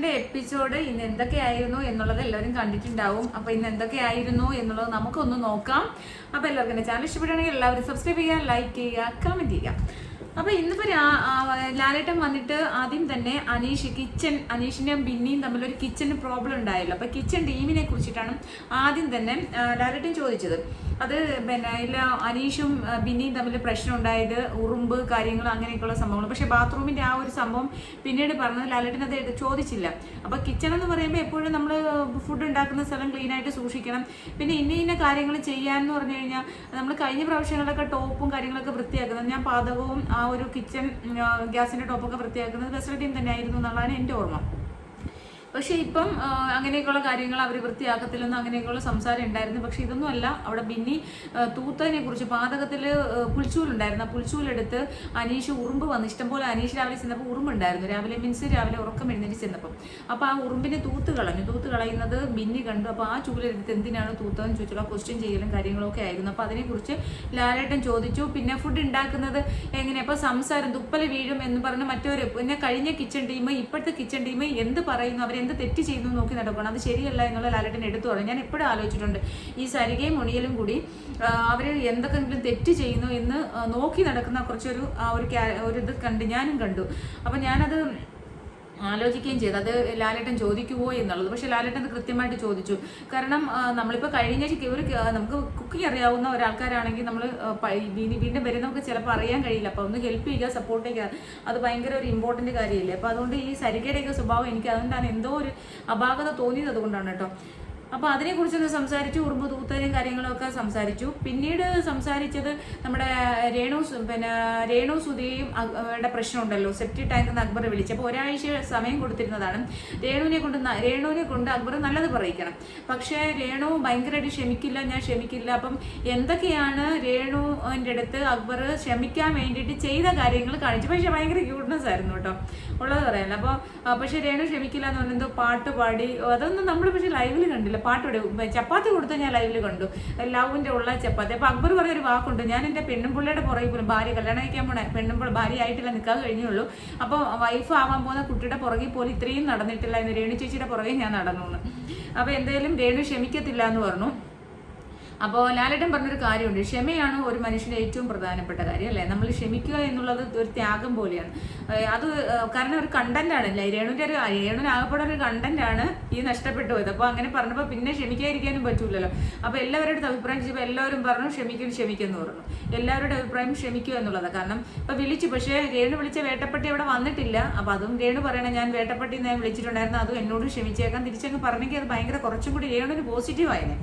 ലാലേട്ടന്റെ എപ്പിസോഡ് ഇന്ന് എന്തൊക്കെയായിരുന്നു എന്നുള്ളത് എല്ലാവരും കണ്ടിട്ടുണ്ടാവും. അപ്പൊ ഇന്ന് എന്തൊക്കെയായിരുന്നു എന്നുള്ളത് നമുക്കൊന്ന് നോക്കാം. അപ്പൊ എല്ലാവർക്കും എന്റെ ചാനൽ ഇഷ്ടപ്പെടുകയാണെങ്കിൽ എല്ലാവരും സബ്സ്ക്രൈബ് ചെയ്യുക, ലൈക്ക് ചെയ്യുക, കമന്റ് ചെയ്യുക. അപ്പൊ ഇന്നിപ്പോ ലാലേട്ടൻ വന്നിട്ട് ആദ്യം തന്നെ അനീഷിന്റെയും ബിന്നിയും തമ്മിലൊരു കിച്ചൺ പ്രോബ്ലം ഉണ്ടായല്ലോ. അപ്പൊ കിച്ചൺ ടീമിനെ കുറിച്ചിട്ടാണ് ആദ്യം തന്നെ ലാലേട്ടൻ ചോദിച്ചത്. അത് പിന്നെ ഇല്ല, അനീഷും ബിന്നിയും തമ്മിൽ പ്രശ്നം ഉണ്ടായത് ഉറുമ്പ് കാര്യങ്ങൾ അങ്ങനെയൊക്കെയുള്ള സംഭവങ്ങൾ. പക്ഷെ ബാത്റൂമിന്റെ ആ ഒരു സംഭവം പിന്നീട് പറഞ്ഞത് ലാലേട്ടൻ അത് ചോദിച്ചില്ല. അപ്പൊ കിച്ചൺ എന്ന് പറയുമ്പോൾ എപ്പോഴും നമ്മൾ ഫുഡ് ഉണ്ടാക്കുന്ന സ്ഥലം ക്ലീൻ ആയിട്ട് സൂക്ഷിക്കണം. പിന്നെ ഇന്ന കാര്യങ്ങൾ ചെയ്യാന്ന് പറഞ്ഞു കഴിഞ്ഞാൽ നമ്മൾ കഴിഞ്ഞ പ്രാവശ്യങ്ങളിലൊക്കെ ടോപ്പും കാര്യങ്ങളൊക്കെ വൃത്തിയാക്കുന്നത്, ഞാൻ പാചകവും ആ ഒരു കിച്ചൺ ഗ്യാസിന്റെ ടോപ്പൊക്കെ വൃത്തിയാക്കുന്നത് ബെസ്റ്റ് ടീം തന്നെ ആയിരുന്നു എന്നുള്ളതാണ് എൻ്റെ ഓർമ്മ. പക്ഷെ ഇപ്പം അങ്ങനെയൊക്കെയുള്ള കാര്യങ്ങൾ അവർ വൃത്തിയാക്കത്തില്ലെന്ന് അങ്ങനെയൊക്കെയുള്ള സംസാരം ഉണ്ടായിരുന്നു. പക്ഷെ ഇതൊന്നും അല്ല. അവിടെ ബിന്നി തൂത്തതിനെ കുറിച്ച് പാതകത്തിൽ പുൽച്ചൂലുണ്ടായിരുന്നു. ആ പുൽച്ചൂലെടുത്ത് അനീഷ് ഉറുമ്പ് വന്ന് ഇഷ്ടംപോലെ അനീഷ് രാവിലെ ചെന്നപ്പോൾ ഉറുമ്പുണ്ടായിരുന്നു. രാവിലെ ഉറക്കം എഴുന്നേറ്റ് ചെന്നപ്പം അപ്പോൾ ആ ഉറുമ്പിനെ തൂത്ത് കളയുന്നത് ബിന്നി കണ്ടു. അപ്പോൾ ആ ചൂലെടുത്ത് എന്തിനാണ് തൂത്തതെന്ന് ചോദിച്ചുള്ള ക്വസ്റ്റ്യൻ ചെയ്യലും കാര്യങ്ങളൊക്കെ ആയിരുന്നു. അപ്പോൾ അതിനെക്കുറിച്ച് ലാലേട്ടൻ ചോദിച്ചു. പിന്നെ ഫുഡ് ഉണ്ടാക്കുന്നത് എങ്ങനെ, അപ്പോൾ സംസാരം തുപ്പല് വീഴും എന്ന് പറഞ്ഞ് മറ്റൊരു പിന്നെ കഴിഞ്ഞ കിച്ചൺ ടീം ഇപ്പോഴത്തെ കിച്ചൺ ടീം എന്ത് പറയുന്നു, എന്ത് തെറ്റ് ചെയ്യുന്നു നോക്കി നടക്കണം. അത് ശരിയല്ല എന്നുള്ള ലാലേട്ടൻ എടുത്തു പറഞ്ഞു. ഞാൻ എപ്പോഴും ആലോചിച്ചിട്ടുണ്ട്, ഈ സരികയും മുണിയലും കൂടി അവർ എന്തൊക്കെങ്കിലും തെറ്റ് ചെയ്യുന്നു എന്ന് നോക്കി നടക്കുന്ന കുറച്ചൊരു ഒരു ഇത് ഞാനും കണ്ടു. അപ്പം ഞാനത് ആലോചിക്കുകയും ചെയ്തു, അത് ലാലേട്ടൻ ചോദിക്കുമോ എന്നുള്ളത്. പക്ഷെ ലാലേട്ടൻ അത് കൃത്യമായിട്ട് ചോദിച്ചു. കാരണം നമ്മളിപ്പോൾ കഴിഞ്ഞ നമുക്ക് കുക്കിംഗ് അറിയാവുന്ന ഒരാൾക്കാരാണെങ്കിൽ നമ്മൾ വീണ്ടും വരെ നമുക്ക് ചിലപ്പോൾ അറിയാൻ കഴിയില്ല. അപ്പോൾ ഒന്ന് ഹെൽപ്പ് ചെയ്യുക, സപ്പോർട്ട് ചെയ്യുക, അത് ഭയങ്കര ഒരു ഇമ്പോർട്ടൻറ്റ് കാര്യമില്ലേ. അപ്പോൾ അതുകൊണ്ട് ഈ സരികയുടെയൊക്കെ സ്വഭാവം എനിക്ക് അതുകൊണ്ടാണ് എന്തോ ഒരു അപാകത തോന്നിയത്, അതുകൊണ്ടാണ് കേട്ടോ. അപ്പോൾ അതിനെക്കുറിച്ചൊന്ന് സംസാരിച്ചു. ഉറുമ്പ് തൂത്തലും കാര്യങ്ങളൊക്കെ സംസാരിച്ചു. പിന്നീട് സംസാരിച്ചത് നമ്മുടെ രേണു സുധിയും പ്രശ്നമുണ്ടല്ലോ. സെപ്റ്റി ടാങ്ക് എന്ന് അക്ബർ വിളിച്ചപ്പോൾ ഒരാഴ്ച സമയം കൊടുത്തിരുന്നതാണ്. രേണുവിനെ കൊണ്ട് അക്ബർ നല്ലത് പറയിക്കണം. പക്ഷേ രേണു ഭയങ്കരമായിട്ട് ക്ഷമിക്കില്ല, ഞാൻ ക്ഷമിക്കില്ല. അപ്പം എന്തൊക്കെയാണ് രേണുവിൻ്റെ അടുത്ത് അക്ബർ ക്ഷമിക്കാൻ വേണ്ടിയിട്ട് ചെയ്ത കാര്യങ്ങൾ കാണിച്ചു. പക്ഷെ ഭയങ്കര ക്യൂട്ട്നെസ് ആയിരുന്നു കേട്ടോ, ഉള്ളത് പറയാനല്ല. അപ്പോൾ പക്ഷെ രേണു ക്ഷമിക്കില്ല എന്ന് പറഞ്ഞെന്തോ പാട്ട് പാടി, അതൊന്നും നമ്മൾ പക്ഷെ ലൈവിൽ കണ്ടില്ല. പാട്ടോടെ ചപ്പാത്തി കൊടുത്ത് ഞാൻ ലൈവിൽ കണ്ടു, ലവിൻ്റെ ഉള്ള ചപ്പാത്തി. അപ്പോൾ അക്ബർ പറഞ്ഞൊരു വാക്കുണ്ട്, ഞാൻ എൻ്റെ പെണ്ണുമ്പിള്ളയുടെ പുറകെ പോലും ഭാര്യ കല്യാണം കഴിക്കാൻ പോണേ ഭാര്യ ആയിട്ടില്ല, നിൽക്കാൻ കഴിഞ്ഞുള്ളൂ. അപ്പോൾ വൈഫ് ആവാൻ പോകുന്ന കുട്ടിയുടെ പുറകെ പോലും ഇത്രയും നടന്നിട്ടില്ല എന്ന് രേണു ചേച്ചിയുടെ പുറകെ ഞാൻ നടന്നു എന്ന്. അപ്പോൾ എന്തായാലും രേണു ക്ഷമിക്കത്തില്ല എന്ന് പറഞ്ഞു. അപ്പോൾ ലാലേട്ടൻ പറഞ്ഞൊരു കാര്യമുണ്ട്, ക്ഷമയാണ് ഒരു മനുഷ്യൻ്റെ ഏറ്റവും പ്രധാനപ്പെട്ട കാര്യം അല്ലേ. നമ്മൾ ക്ഷമിക്കുക എന്നുള്ളത് ഒരു ത്യാഗം പോലെയാണ്. അത് കാരണം ഒരു കണ്ടന്റാണ് രേണുവിന് ആകപ്പെടെ ഒരു കണ്ടന്റാണ് ഈ നഷ്ടപ്പെട്ടു പോയത്. അപ്പോൾ അങ്ങനെ പറഞ്ഞപ്പോൾ പിന്നെ ക്ഷമിക്കാതിരിക്കാനും പറ്റൂലല്ലോ. അപ്പോൾ എല്ലാവരുടെ അഭിപ്രായം ചോദിച്ചപ്പോൾ എല്ലാവരും പറഞ്ഞു ക്ഷമിക്കുമെന്ന് പറഞ്ഞു. എല്ലാവരുടെ അഭിപ്രായം ക്ഷമിക്കുക എന്നുള്ളതാണ്. കാരണം ഇപ്പോൾ വിളിച്ചു, പക്ഷേ രേണു വിളിച്ച വേട്ടപ്പട്ടി അവിടെ വന്നിട്ടില്ല. അപ്പോൾ അതും രേണു പറയണേ, ഞാൻ വേട്ടപ്പട്ടി ഞാൻ വിളിച്ചിട്ടുണ്ടായിരുന്നു, അതും എന്നോട് ക്ഷമിച്ചേക്കാൻ തിരിച്ചങ്ങ് പറഞ്ഞെങ്കിൽ അത് ഭയങ്കര കുറച്ചും കൂടി രേണുവിന് പോസിറ്റീവായനെ.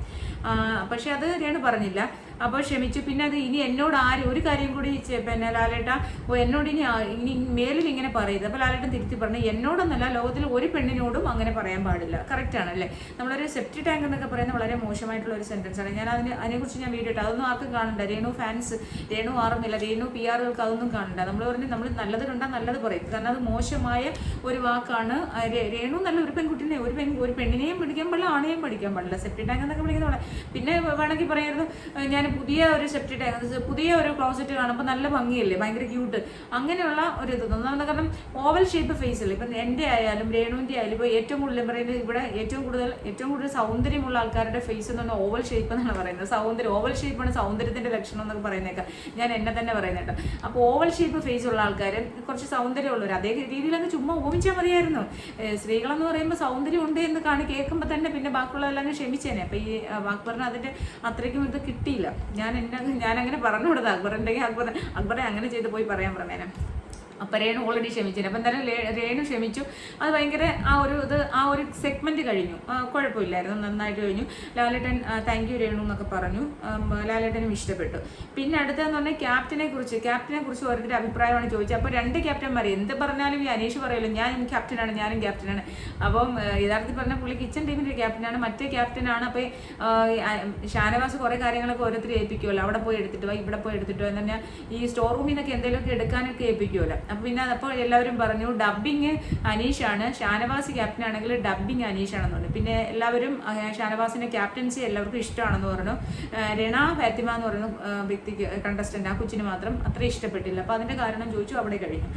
പക്ഷെ അത് രേണു പറഞ്ഞില്ല. അപ്പോൾ ക്ഷമിച്ചു. പിന്നെ അത് ഇനി എന്നോട് ഒരു കാര്യം കൂടി ലാലേട്ട എന്നോട് ഇനി മേലിൽ ഇങ്ങനെ പറയരുത്. അപ്പോൾ ലാലേട്ടൻ തിരുത്തി പറഞ്ഞു, എന്നോടൊന്നല്ല, ലോകത്തിൽ ഒരു പെണ്ണിനോടും അങ്ങനെ പറയാൻ പാടില്ല. കറക്റ്റാണ് അല്ലേ. നമ്മളൊരു സെപ്റ്റി ടാങ്ക് എന്നൊക്കെ പറയുന്നത് വളരെ മോശമായിട്ടുള്ള ഒരു സെൻറ്റൻസ് ആണ്. ഞാൻ അതിനെക്കുറിച്ച് ഞാൻ വീഡിയോ ഇട്ടു, അതൊന്നും ആർക്കും കാണണ്ട. രേണു ഫാൻസ്, രേണു ആറുന്നില്ല, രേണു PR-കൾക്ക് അതൊന്നും കാണണ്ട. നമ്മൾ നമ്മൾ നല്ലത് കണ്ടാൽ നല്ലത് പറയും. കാരണം അത് മോശമായ ഒരു വാക്കാണ്. രേണു നല്ല ഒരു പെൺകുട്ടിനെ ഒരു പെണ്ണിനെയും പിടിക്കാൻ പാടില്ല, ആണെയും പഠിക്കാൻ പാടില്ല. സെപ്റ്റി ടാങ്ക് എന്നൊക്കെ വിളിക്കുന്ന പിന്നെ വേണമെങ്കിൽ പറയായിരുന്നു, ഞാൻ പുതിയ ഒരു സെപ്റ്റി ടാങ്ക്, പുതിയ ഒരു ക്ലോസറ്റ് കാണുമ്പോൾ നല്ല ഭംഗിയല്ലേ, ഭയങ്കര ക്യൂട്ട്, അങ്ങനെയുള്ള ഒരു ഇത് തോന്നുന്നു. കാരണം ഓവൽ ഷേപ്പ് ഫേസ് അല്ലേ. ഇപ്പം എൻ്റെ ആയാലും രേണുവിൻ്റെ ആയാലും ഇപ്പോൾ ഏറ്റവും കൂടുതൽ പറയുന്നത് ഇവിടെ ഏറ്റവും കൂടുതൽ സൗന്ദര്യമുള്ള ആൾക്കാരുടെ ഫേസ് എന്ന് പറഞ്ഞാൽ ഓവൽ ഷേപ്പ് എന്നാണ് പറയുന്നത്. ഓവൽ ഷേപ്പാണ് സൗന്ദര്യത്തിൻ്റെ ലക്ഷണം എന്നൊക്കെ പറയുന്നേക്കാം. ഞാൻ എന്നെ തന്നെ പറയുന്നത് കേട്ടോ. അപ്പോൾ ഓവൽ ഷേപ്പ് ഫേസ് ഉള്ള ആൾക്കാർ കുറച്ച് സൗന്ദര്യമുള്ളവർ അതേ രീതിയിലങ്ങ് ചുമ്മാ ഓമിച്ചാൽ മതിയായിരുന്നു. സ്ത്രീകളെന്ന് പറയുമ്പോൾ സൗന്ദര്യം ഉണ്ട് എന്ന് കേൾക്കുമ്പോൾ തന്നെ പിന്നെ ബാക്കിയുള്ളതെല്ലാം ക്ഷമിച്ചേനെ. അപ്പോൾ ഈ അക്ബറിന് അതിൻ്റെ അത്രയ്ക്കും ഇത് കിട്ടിയില്ല. ഞാനങ്ങനെ പറഞ്ഞു കൊടുത്തത് അക്ബറെ അങ്ങനെ ചെയ്ത് പോയി പറയാൻ പറഞ്ഞേനെ. അപ്പം രേണു ഓൾറെഡി ക്ഷമിച്ചില്ല. അപ്പം എന്തായാലും രേണു ക്ഷമിച്ചു. അത് ഭയങ്കര ആ ഒരു സെഗ്മെന്റ് കഴിഞ്ഞു, കുഴപ്പമില്ലായിരുന്നു, നന്നായിട്ട് കഴിഞ്ഞു. ലാലേട്ടൻ താങ്ക് യു രേണു എന്നൊക്കെ പറഞ്ഞു. ലാലേട്ടനും ഇഷ്ടപ്പെട്ടു. പിന്നെ അടുത്തതെന്ന് പറഞ്ഞാൽ ക്യാപ്റ്റനെ കുറിച്ച് ഓരോരുത്തരുടെ അഭിപ്രായമാണ് ചോദിച്ചത്. അപ്പോൾ രണ്ട് ക്യാപ്റ്റന്മാർ എന്ത് പറഞ്ഞാലും ഈ അനീഷ് പറയുമല്ലോ, ഞാനും ക്യാപ്റ്റനാണ്. അപ്പം യഥാർത്ഥത്തിൽ പറഞ്ഞാൽ പുള്ളി കിച്ചൺ ടീമിൻ്റെ ക്യാപ്റ്റനാണ്, മറ്റേ ക്യാപ്റ്റനാണ്. അപ്പോൾ ഷാനവാസ് കുറേ കാര്യങ്ങളൊക്കെ ഓരോരുത്തർ ഏൽപ്പിക്കുമല്ലോ, അവിടെ പോയി എടുത്തിട്ട് വാ, ഇവിടെ പോയി എടുത്തിട്ട് വാ എന്ന് പറഞ്ഞാൽ ഈ സ്റ്റോർ റൂമിൽ നിന്നൊക്കെ എന്തെങ്കിലുമൊക്കെ എടുക്കാനൊക്കെ ഏൽപ്പിക്കുമല്ലോ. അപ്പോൾ പിന്നെ അപ്പോൾ എല്ലാവരും പറഞ്ഞു ഡബ്ബിങ് അനീഷാണ്, ഷാനവാസ് ക്യാപ്റ്റൻ ആണെങ്കിൽ ഡബ്ബിങ് അനീഷാണെന്ന് പറഞ്ഞു. പിന്നെ എല്ലാവരും ഷാനവാസിന്റെ ക്യാപ്റ്റൻസി എല്ലാവർക്കും ഇഷ്ടമാണെന്ന് പറഞ്ഞു. രണ ഫാത്തിമ എന്ന് പറയുന്ന വ്യക്തിക്ക് കണ്ടസ്റ്റന്റ് ആ കൊച്ചിന് മാത്രം അത്ര ഇഷ്ടപ്പെട്ടില്ല. അപ്പോൾ അതിന്റെ കാരണം ചോദിച്ചു, അവിടെ കഴിഞ്ഞു.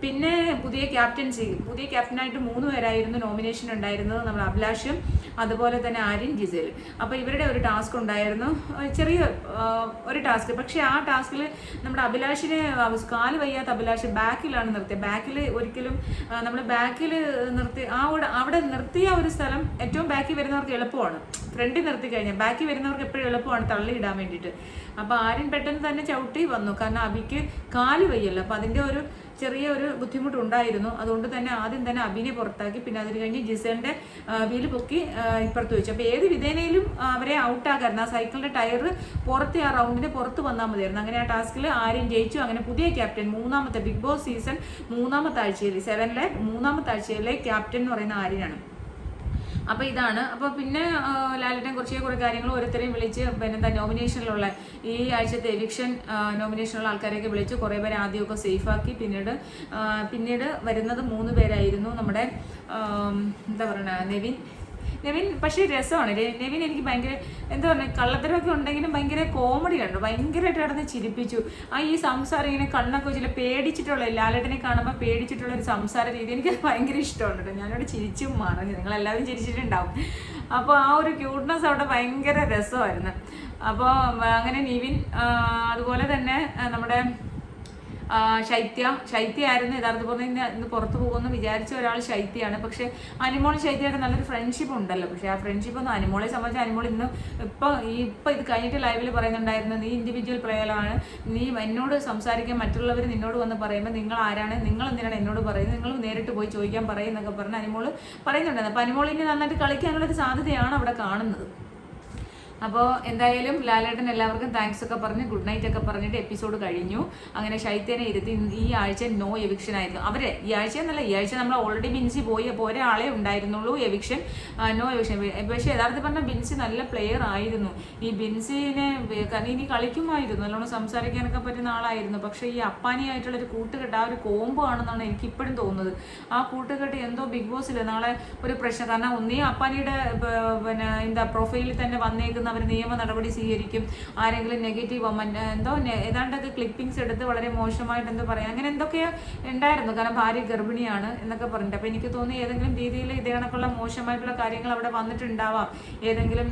പിന്നെ പുതിയ ക്യാപ്റ്റനായിട്ട് 3 പേരായിരുന്നു നോമിനേഷൻ ഉണ്ടായിരുന്നത്. നമ്മൾ അഭിലാഷും അതുപോലെ തന്നെ ആര്യൻ, ജിസേൽ. അപ്പോൾ ഇവരുടെ ഒരു ടാസ്ക് ഉണ്ടായിരുന്നു, ചെറിയ ഒരു ടാസ്ക്. പക്ഷെ ആ ടാസ്കിൽ നമ്മുടെ അഭിലാഷിനെ കാല് വയ്യാത്ത അഭിലാഷ് ബാക്കിലാണ് നിർത്തിയത്. ബാക്കിൽ ഒരിക്കലും നമ്മൾ ബാക്കിൽ നിർത്തി അവിടെ നിർത്തിയ ഒരു സ്ഥലം ഏറ്റവും ബാക്കിൽ വരുന്നവർക്ക് എളുപ്പമാണ്. ഫ്രണ്ടിൽ നിർത്തി കഴിഞ്ഞാൽ ബാക്കിൽ വരുന്നവർക്ക് എപ്പോഴും എളുപ്പമാണ് തള്ളിയിടാൻ വേണ്ടിയിട്ട്. അപ്പോൾ ആര്യൻ പെട്ടെന്ന് തന്നെ ചവിട്ടി വന്നു, കാരണം അബിക്ക് കാല് വയ്യല്ലോ. അപ്പോൾ അതിൻ്റെ ഒരു ചെറിയ ഒരു ബുദ്ധിമുട്ടുണ്ടായിരുന്നു. അതുകൊണ്ട് തന്നെ ആദ്യം തന്നെ അബിനെ പുറത്താക്കി. പിന്നെ അതിന് കഴിഞ്ഞ് ജിസേലിന്റെ വീല് പൊക്കി ഇപ്പുറത്ത് വെച്ചു. അപ്പോൾ ഏത് വിധേനയിലും അവരെ ഔട്ടാക്കായിരുന്നു. ആ സൈക്കിളിന്റെ ടയർ പുറത്ത് ആ റൗണ്ടിന്റെ പുറത്ത് വന്നാൽ മതിയായിരുന്നു. അങ്ങനെ ആ ടാസ്കിൽ ആര്യൻ ജയിച്ചു. അങ്ങനെ പുതിയ ക്യാപ്റ്റൻ, മൂന്നാമത്തെ ബിഗ് ബോസ് സീസൺ 3ാമത്തെ ആഴ്ചയിൽ 7ലെ 3ാമത്തെ ആഴ്ചയിലെ ക്യാപ്റ്റൻ എന്ന് പറയുന്ന ആര്യനാണ്. അപ്പോൾ ഇതാണ്. അപ്പോൾ പിന്നെ ലാലേട്ടൻ കുറേ കാര്യങ്ങൾ ഓരോരുത്തരെയും വിളിച്ച് പിന്നെ നോമിനേഷനിലുള്ള ഈ ആഴ്ചത്തെ എവിക്ഷൻ നോമിനേഷനുള്ള ആൾക്കാരെയൊക്കെ വിളിച്ച് കുറേ പേര് ആദ്യമൊക്കെ സേഫാക്കി. പിന്നീട് വരുന്നത് 3 പേരായിരുന്നു. നമ്മുടെ എന്താ പറയുക, നെവിൻ പക്ഷേ രസമാണ്. നെവിൻ എനിക്ക് ഭയങ്കര എന്താ പറയുക, കള്ളത്തരമൊക്കെ ഉണ്ടെങ്കിലും ഭയങ്കര കോമഡി കണ്ടു, ഭയങ്കരമായിട്ട് കിടന്ന് ചിരിപ്പിച്ചു. ഈ സംസാരം ഇങ്ങനെ കണ്ണൊക്കെ വെച്ചില്ല, പേടിച്ചിട്ടുള്ള ലാലേട്ടനെ കാണുമ്പോൾ പേടിച്ചിട്ടുള്ള ഒരു സംസാര രീതി എനിക്ക് ഭയങ്കര ഇഷ്ടമുണ്ട് കേട്ടോ. ഞാനവിടെ ചിരിച്ചും മറഞ്ഞു, നിങ്ങളെല്ലാവരും ചിരിച്ചിട്ടുണ്ടാവും. അപ്പോൾ ആ ഒരു ക്യൂട്ട്നെസ് അവിടെ ഭയങ്കര രസമായിരുന്നു. അപ്പോൾ അങ്ങനെ നെവിൻ, അതുപോലെ തന്നെ നമ്മുടെ ശൈത്യ ആയിരുന്നു യഥാർത്ഥ പറഞ്ഞ ഇന്ന് പുറത്തു പോകുമെന്ന് വിചാരിച്ച ഒരാൾ ശൈത്യയാണ്. പക്ഷെ അനിമോൾ ശൈത്യമായിട്ട് നല്ലൊരു ഫ്രണ്ട്ഷിപ്പ് ഉണ്ടല്ലോ. പക്ഷെ ആ ഫ്രണ്ട്ഷിപ്പ് ഒന്നും അനിമോളെ സംബന്ധിച്ച് അനിമോൾ ഇന്ന് ഇപ്പൊ ഇത് കഴിഞ്ഞിട്ട് ലൈവിൽ പറയുന്നുണ്ടായിരുന്നു, നീ ഇൻഡിവിജ്വൽ പ്ലെയറാണ്, നീ എന്നോട് സംസാരിക്കാൻ മറ്റുള്ളവർ നിന്നോട് വന്ന് പറയുമ്പോൾ നിങ്ങൾ ആരാണ്, നിങ്ങൾ എന്തിനാണ് എന്നോട് പറയുന്നത്, നിങ്ങൾ നേരിട്ട് പോയി ചോദിക്കാൻ പറയുന്നൊക്കെ പറഞ്ഞ് അനിമോൾ പറയുന്നുണ്ടായിരുന്നു. അപ്പൊ അനിമോളിന് നന്നായിട്ട് കളിക്കാനുള്ളൊരു സാധ്യതയാണ് അവിടെ കാണുന്നത്. അപ്പോൾ എന്തായാലും ലാലേട്ടൻ എല്ലാവർക്കും താങ്ക്സ് ഒക്കെ പറഞ്ഞ് ഗുഡ് നൈറ്റ് ഒക്കെ പറഞ്ഞിട്ട് എപ്പിസോഡ് കഴിഞ്ഞു. അങ്ങനെ ശൈത്യനെ ഇരുത്തി ഈ ആഴ്ച നോ എവിക്ഷൻ ആയിരുന്നു. അവരെ ഈ ആഴ്ച നമ്മൾ ഓൾറെഡി ബിൻസി പോയി. അപ്പോൾ ഒരാളെ ഉണ്ടായിരുന്നുള്ളൂ എവിക്ഷൻ, നോ എവിക്ഷൻ. പക്ഷേ യഥാർത്ഥത്തിൽ പറഞ്ഞാൽ ബിൻസി നല്ല പ്ലെയർ ആയിരുന്നു. ഈ ബിൻസിനെ ഇനി കളിക്കുമായിരുന്നു, നല്ലോണം സംസാരിക്കാനൊക്കെ പറ്റുന്ന ആളായിരുന്നു. പക്ഷേ ഈ അപ്പാനിയായിട്ടുള്ളൊരു കൂട്ടുകെട്ട്, ആ ഒരു കോംബോ ആണെന്നാണ് എനിക്ക് ഇപ്പോഴും തോന്നുന്നത്. ആ കൂട്ടുകെട്ട് എന്തോ ബിഗ് ബോസിൽ നാളെ ഒരു പ്രശ്നം. കാരണം ഒന്നീ അപ്പാനിയുടെ പിന്നെ എന്താ പ്രൊഫൈലിൽ തന്നെ വന്നേക്കുന്ന അവർ നിയമ നടപടി സ്വീകരിക്കും. ആരെങ്കിലും നെഗറ്റീവ് എന്തോ ഏതാണ്ടൊക്കെ ക്ലിപ്പിംഗ്സ് എടുത്ത് വളരെ മോശമായിട്ട് എന്തോ പറയാം, അങ്ങനെ എന്തൊക്കെയോ ഉണ്ടായിരുന്നു. കാരണം ഭാര്യ ഗർഭിണിയാണ് എന്നൊക്കെ പറഞ്ഞിട്ട്. അപ്പോൾ എനിക്ക് തോന്നി ഏതെങ്കിലും രീതിയിൽ ഇതേ കണക്കുള്ള മോശമായിട്ടുള്ള കാര്യങ്ങൾ അവിടെ വന്നിട്ടുണ്ടാവാം. ഏതെങ്കിലും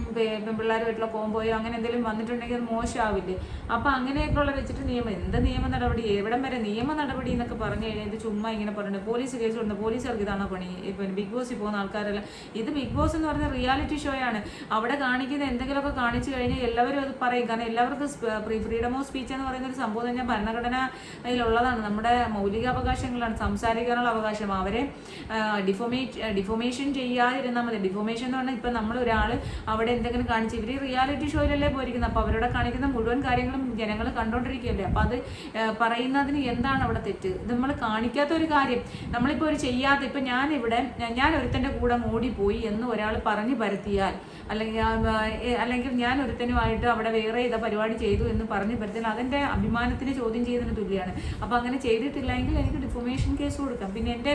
പിള്ളേരുമായിട്ടുള്ള കോമ്പോയോ അങ്ങനെ എന്തെങ്കിലും വന്നിട്ടുണ്ടെങ്കിൽ അത് മോശമാവില്ലേ. അപ്പോൾ അങ്ങനെയൊക്കെയുള്ള വെച്ചിട്ട് എന്ത് നിയമ നടപടി, എവിടം വരെ നിയമ നടപടി എന്നൊക്കെ പറഞ്ഞു കഴിഞ്ഞാൽ ഇത് ചുമ്മാ ഇങ്ങനെ പറഞ്ഞു പോലീസ് കേസ് കൊടുത്ത് പോലീസുകാർക്ക് ഇതാണോ പണി? പിന്നെ ബിഗ് ബോസിൽ പോകുന്ന ആൾക്കാരെല്ലാം, ഇത് ബിഗ് ബോസ് എന്ന് പറഞ്ഞ റിയാലിറ്റി ഷോ ആണ്. അവിടെ കാണിക്കുന്ന എന്തെങ്കിലുമൊക്കെ കാണിച്ചു കഴിഞ്ഞാൽ എല്ലാവരും അത് പറയും. കാരണം എല്ലാവർക്കും ഫ്രീഡം ഓഫ് സ്പീച്ച് എന്ന് പറയുന്ന ഒരു സംഭവം തന്നെ ഭരണഘടനയിലുള്ളതാണ്. നമ്മുടെ മൗലികാവകാശങ്ങളാണ്, സംസാരിക്കാനുള്ള അവകാശം. അവരെ ഡിഫോമേഷൻ ചെയ്യാതിരുന്നാൽ മതി. ഡിഫോമേഷൻ എന്ന് പറഞ്ഞാൽ ഇപ്പം നമ്മൾ ഒരാൾ അവിടെ എന്തെങ്കിലും കാണിച്ച്, ഇവർ റിയാലിറ്റി ഷോയിലല്ലേ പോയിരിക്കുന്നത്. അപ്പോൾ അവരുടെ കാണിക്കുന്ന മുഴുവൻ കാര്യങ്ങളും ജനങ്ങൾ കണ്ടുകൊണ്ടിരിക്കുകയല്ലേ. അപ്പോൾ അത് പറയുന്നതിന് എന്താണ് അവിടെ തെറ്റ്? ഇത് നമ്മൾ കാണിക്കാത്ത ഒരു കാര്യം, നമ്മളിപ്പോൾ ഒരു ചെയ്യാത്ത, ഇപ്പം ഞാൻ ഒരുത്തൻ്റെ കൂടെ ഓടിപ്പോയി എന്ന് ഒരാൾ പറഞ്ഞു പരത്തിയാൽ, അല്ലെങ്കിൽ ഞാൻ ഒരുത്തനുമായിട്ട് അവിടെ വേറെ ഇതാ പരിപാടി ചെയ്തു എന്ന് പറഞ്ഞു പരത്തിയാൽ അതെൻ്റെ അഭിമാനത്തിന് ചോദ്യം ചെയ്യുന്നതിന് തുല്യമാണ്. അപ്പോൾ അങ്ങനെ ചെയ്തിട്ടില്ലെങ്കിൽ എനിക്ക് ഡിഫോമേഷൻ കേസ് കൊടുക്കാം. പിന്നെ എൻ്റെ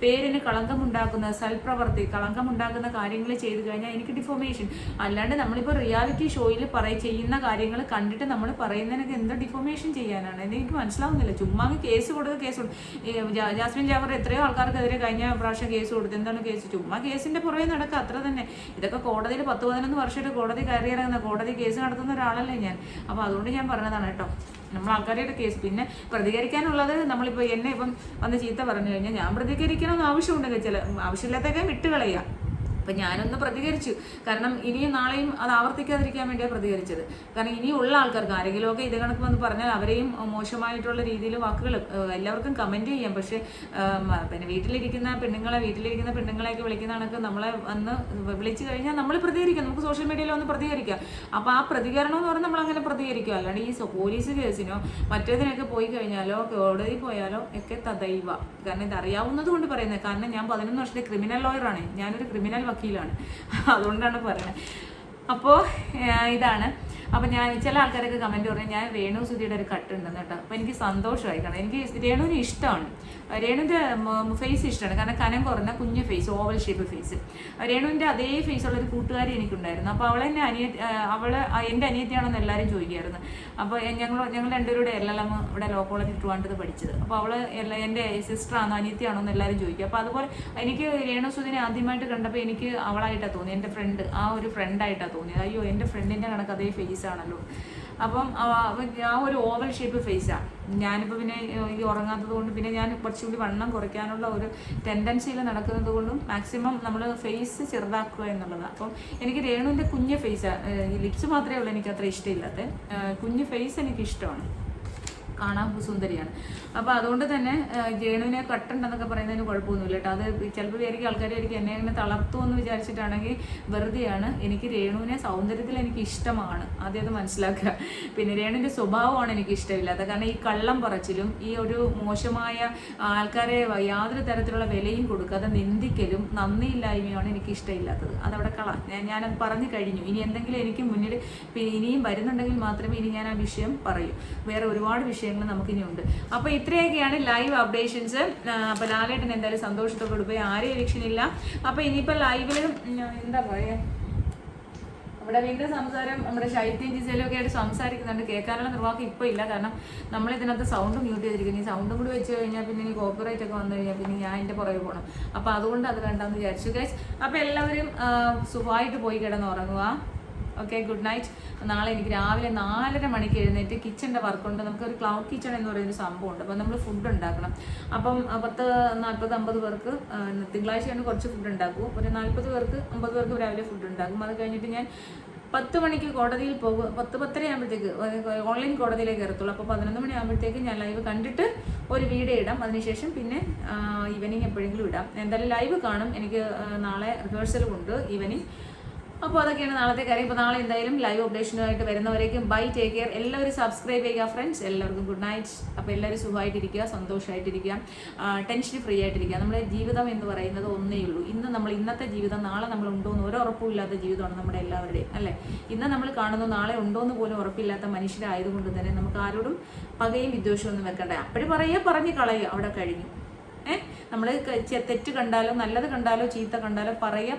പേരിന് കളങ്കമുണ്ടാക്കുന്ന കളങ്കമുണ്ടാക്കുന്ന കാര്യങ്ങൾ ചെയ്തു കഴിഞ്ഞാൽ എനിക്ക് ഡിഫോമേഷൻ. അല്ലാണ്ട് നമ്മളിപ്പോൾ റിയാലിറ്റി ഷോയിൽ ചെയ്യുന്ന കാര്യങ്ങൾ കണ്ടിട്ട് നമ്മൾ പറയുന്നതിനൊക്കെ എന്താ ഡിഫോമേഷൻ ചെയ്യാനാണ്? എനിക്ക് മനസ്സിലാവുന്നില്ല. ചുമ്മാ കേസ് കൊടുക്കും. ജാസ്മിൻ ജാഫർ എത്രയോ ആൾക്കാർക്കെതിരെ കഴിഞ്ഞ പ്രാവശ്യം കേസ് കൊടുത്തു. എന്താണ് കേസ്? ചുമ്മാ കേസിന്റെ പുറകെ നടക്കുക, അത്ര തന്നെ. ഇതൊക്കെ കോടതിയിൽ 10-11 വർഷമായിട്ട് കോടതി കയറിയിറങ്ങുന്ന, കോടതി കേസ് നടത്തുന്ന ഒരാളല്ലേ ഞാൻ. അപ്പോൾ അതുകൊണ്ട് ഞാൻ പറഞ്ഞതാണ് കേട്ടോ. നമ്മൾ ആൾക്കാരുടെ കേസ് പിന്നെ പ്രതികരിക്കാനുള്ളത്, നമ്മളിപ്പോൾ എന്നെ ഇപ്പം വന്ന് ചീത്ത പറഞ്ഞു കഴിഞ്ഞാൽ ഞാൻ പ്രതികരിക്കണമെന്ന് ആവശ്യമുണ്ടെങ്കിൽ ആവശ്യമില്ലാത്തൊക്കെ വിട്ടുകളയുക. അപ്പം ഞാനൊന്ന് പ്രതികരിച്ചു. കാരണം ഇനിയും നാളെയും അത് ആവർത്തിക്കാതിരിക്കാൻ വേണ്ടിയാണ് പ്രതികരിച്ചത്. കാരണം ഇനിയുള്ള ആൾക്കാർക്ക് ആരെങ്കിലുമൊക്കെ ഇത് കണക്ക് വന്ന് പറഞ്ഞാൽ അവരെയും മോശമായിട്ടുള്ള രീതിയിൽ വാക്കുകൾ എല്ലാവർക്കും കമൻറ്റ് ചെയ്യാം. പക്ഷേ പിന്നെ വീട്ടിലിരിക്കുന്ന പെണ്ണുങ്ങളെയൊക്കെ വിളിക്കുന്ന കണക്ക് നമ്മളെ വന്ന് വിളിച്ചു കഴിഞ്ഞാൽ നമ്മൾ പ്രതികരിക്കാം. നമുക്ക് സോഷ്യൽ മീഡിയയിൽ വന്ന് പ്രതികരിക്കാം. അപ്പോൾ ആ പ്രതികരണം എന്ന് പറഞ്ഞാൽ നമ്മൾ അങ്ങനെ പ്രതികരിക്കുക. അല്ലാണ്ട് ഈ പോലീസ് കേസിനോ മറ്റേതിനൊക്കെ പോയി കഴിഞ്ഞാലോ കോടതി പോയാലോ ഒക്കെ തദൈവ. കാരണം ഇതറിയാവുന്നത് കൊണ്ട് പറയുന്നത്. കാരണം ഞാൻ 11 വർഷത്തെ ക്രിമിനൽ ലോയറാണ്, ഞാനൊരു ക്രിമിനൽ വക്കീലാണ്, അതുകൊണ്ടാണ് പറയുന്നത്. അപ്പോൾ ഇതാണ്. അപ്പം ഞാൻ ചില ആൾക്കാരൊക്കെ കമൻറ്റ് പറഞ്ഞു ഞാൻ രേണു സുധിയുടെ ഒരു കട്ടുണ്ടെന്ന് കേട്ടോ. അപ്പോൾ എനിക്ക് സന്തോഷമായി, കാരണം എനിക്ക് രേണുവിന് ഇഷ്ടമാണ്, രേണുവിൻ്റെ ഫേസ് ഇഷ്ടമാണ്, കാരണം കനം കുറഞ്ഞ കുഞ്ഞു ഫേസ്, ഓവൽ ഷേപ്പ് ഫേസ്. രേണുവിൻ്റെ അതേ ഫേസുള്ളൊരു കൂട്ടുകാരി എനിക്കുണ്ടായിരുന്നു. അപ്പോൾ അവളെ എൻ്റെ അനിയത്തിയാണെന്ന് എല്ലാവരും ചോദിക്കുമായിരുന്നു. അപ്പോൾ ഞങ്ങൾ രണ്ടുപേരുടെ LLM ഇവിടെ ലോ കോളേജ് ട്രിവാൻഡ്രത്ത് പഠിച്ചത്. അപ്പോൾ അവൾ എൻ്റെ സിസ്റ്ററാണോ അനിയത്തിയാണോ എന്ന് എല്ലാവരും ചോദിക്കും. അപ്പോൾ അതുപോലെ എനിക്ക് രേണു സുധിനെ ആദ്യമായിട്ട് കണ്ടപ്പോൾ എനിക്ക് അവളായിട്ടാണ് തോന്നിയത്, എൻ്റെ ഫ്രണ്ട്, ആ ഒരു ഫ്രണ്ടായിട്ടാണ് തോന്നിയത്. അയ്യോ എൻ്റെ ഫ്രണ്ടിൻ്റെ കണക്ക് അതേ ഫേസ് ആണല്ലോ. അപ്പം ആ ഒരു ഓവൽ ഷേപ്പ് ഫേസാണ്. ഞാനിപ്പോൾ പിന്നെ ഈ ഉറങ്ങാത്തത് കൊണ്ട് പിന്നെ ഞാൻ കുറച്ചുകൂടി വണ്ണം കുറയ്ക്കാനുള്ള ഒരു ടെൻഡൻസിയിൽ നടക്കുന്നത് കൊണ്ടും മാക്സിമം നമ്മൾ ഫേസ് ചെറുതാക്കുക എന്നുള്ളതാണ്. അപ്പം എനിക്ക് രേണുവിൻ്റെ കുഞ്ഞ് ഫേസാണ്, ഈ ലിപ്സ് മാത്രമേ ഉള്ളൂ എനിക്ക് അത്ര ഇഷ്ടമില്ലാത്ത, കുഞ്ഞ് ഫേസ് എനിക്ക് ഇഷ്ടമാണ്, കാണാൻ സുന്ദരിയാണ്. അപ്പോൾ അതുകൊണ്ട് തന്നെ രേണുവിനെ കട്ടുണ്ടെന്നൊക്കെ പറയുന്നതിന് കുഴപ്പമൊന്നുമില്ല കേട്ടോ. അത് ചിലപ്പോൾ ആയിരിക്കും ആൾക്കാർ ആയിരിക്കും എന്നെ അങ്ങനെ തളർത്തുമെന്ന് വിചാരിച്ചിട്ടാണെങ്കിൽ വെറുതെയാണ്. എനിക്ക് രേണുവിനെ സൗന്ദര്യത്തിൽ എനിക്ക് ഇഷ്ടമാണ്, ആദ്യം അത് മനസ്സിലാക്കുക. പിന്നെ രേണുവിൻ്റെ സ്വഭാവമാണ് എനിക്ക് ഇഷ്ടമില്ലാത്തത്, കാരണം ഈ കള്ളം പറച്ചിലും ഈ ഒരു മോശമായ ആൾക്കാരെ യാതൊരു തരത്തിലുള്ള വിലയും കൊടുക്കാതെ നിന്ദിക്കലും നന്ദിയില്ലായ്മയാണ് എനിക്ക് ഇഷ്ടമില്ലാത്തത്. അതവിടെ ഞാനത് പറഞ്ഞു കഴിഞ്ഞു. ഇനി എന്തെങ്കിലും എനിക്ക് മുന്നിൽ ഇനിയും വരുന്നുണ്ടെങ്കിൽ മാത്രമേ ഇനി ഞാൻ ആ വിഷയം പറയൂ. വേറെ ഒരുപാട് വിഷയങ്ങൾ നമുക്കിനിയുണ്ട്. അപ്പോൾ ഇത്രയൊക്കെയാണ് ലൈവ് അപ്ഡേഷൻസ്. അപ്പോൾ ലാലേട്ടൻ എന്തായാലും സന്തോഷത്തോടെ പോയി, ആരെയും എവിക്ഷൻ ഇല്ല. അപ്പോൾ ഇനിയിപ്പോൾ ലൈവിൽ എന്താ പറയുക, ഇവിടെ വീണ്ടും സംസാരം നമ്മുടെ ശൈത്യം ജിസയിലും ഒക്കെ ആയിട്ട് സംസാരിക്കുന്നുണ്ട്. കേൾക്കാനുള്ള നിർവാഹം ഇപ്പോൾ ഇല്ല, കാരണം നമ്മളിതിനകത്ത് സൗണ്ട് മ്യൂട്ട് ചെയ്തിരിക്കുന്നു. ഈ സൗണ്ടും കൂടി വെച്ച് കഴിഞ്ഞാൽ പിന്നെ ഇനി കോപ്പിറൈറ്റ് ഒക്കെ വന്നു കഴിഞ്ഞാൽ പിന്നെ ഞാൻ എൻ്റെ പുറകെ പോകണം. അപ്പോൾ അതുകൊണ്ട് അത് വേണ്ടെന്ന് വിചാരിച്ചു ഗൈസ്. അപ്പോൾ എല്ലാവരും സുഖമായിട്ട് പോയി കിടന്നുറങ്ങുക. Okay, good night. നാളെ എനിക്ക് രാവിലെ 4:30 മണിക്ക് എഴുന്നേറ്റ് കിച്ചൻ്റെ വർക്കുണ്ട്. നമുക്കൊരു ക്ലൗഡ് കിച്ചൺ എന്ന് പറയുന്നൊരു സംഭവമുണ്ട്. അപ്പോൾ നമ്മൾ ഫുഡ് ഉണ്ടാക്കണം. അപ്പം 40-50 പേർക്ക് തിങ്കളാഴ്ചയാണ് കുറച്ച് ഫുഡ് ഉണ്ടാക്കും. ഒരു 40 പേർക്ക് 50 പേർക്ക് രാവിലെ ഫുഡ് ഉണ്ടാക്കും. അത് കഴിഞ്ഞിട്ട് ഞാൻ 10 മണിക്ക് കോടതിയിൽ പോകും. 10-10:30 ആകുമ്പോഴത്തേക്ക് ഓൺലൈൻ കോടതിയിലേക്ക് കയറത്തുള്ളൂ. അപ്പോൾ 11 മണി ആകുമ്പോഴത്തേക്ക് ഞാൻ ലൈവ് കണ്ടിട്ട് ഒരു വീഡിയോ ഇടാം. അതിനുശേഷം പിന്നെ ഈവനിങ് എപ്പോഴെങ്കിലും ഇടാം. എന്തായാലും ലൈവ് കാണും. എനിക്ക് നാളെ റിഹേഴ്സലും ഉണ്ട് ഈവനിങ്. അപ്പോൾ അതൊക്കെയാണ് നാളത്തെ കാര്യം. ഇപ്പോൾ നാളെ എന്തായാലും ലൈവ് അപ്ഡേഷനുമായിട്ട് വരുന്നവരേക്കും ബൈ, ടേക്ക് കെയർ. എല്ലാവരും സബ്സ്ക്രൈബ് ചെയ്യുക ഫ്രണ്ട്സ്. എല്ലാവർക്കും ഗുഡ് നൈറ്റ്. അപ്പോൾ എല്ലാവരും സുഖമായിട്ടിരിക്കുക, സന്തോഷമായിട്ടിരിക്കുക, ടെൻഷൻ ഫ്രീ ആയിട്ടിരിക്കുക. നമ്മുടെ ജീവിതം എന്ന് പറയുന്നത് ഒന്നേ ഉള്ളൂ. ഇന്നത്തെ ജീവിതം നാളെ നമ്മൾ ഉണ്ടോ എന്ന് ഒരു ഉറപ്പുമില്ലാത്ത ജീവിതമാണ് നമ്മുടെ എല്ലാവരുടെയും, അല്ലേ? ഇന്ന് നമ്മൾ കാണുന്നു, നാളെ ഉണ്ടോ എന്ന് പോലും ഉറപ്പില്ലാത്ത മനുഷ്യരായതുകൊണ്ട് തന്നെ നമുക്ക് ആരോടും പകയും വിദ്വേഷവും ഒന്നും വെക്കണ്ട. അപ്പോഴും പറഞ്ഞ് കളയുക, അവിടെ കഴിഞ്ഞു. നമ്മൾ തെറ്റ് കണ്ടാലോ നല്ലത് കണ്ടാലോ ചീത്ത കണ്ടാലോ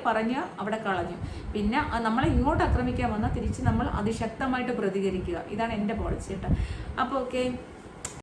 പറഞ്ഞ് അവിടെ കളഞ്ഞു. പിന്നെ നമ്മളെ ഇങ്ങോട്ട് ആക്രമിക്കാൻ വന്നാൽ തിരിച്ച് നമ്മൾ അതിശക്തമായിട്ട് പ്രതികരിക്കുക. ഇതാണ് എൻ്റെ പോളിസി കേട്ടോ. അപ്പോൾ ഓക്കെ.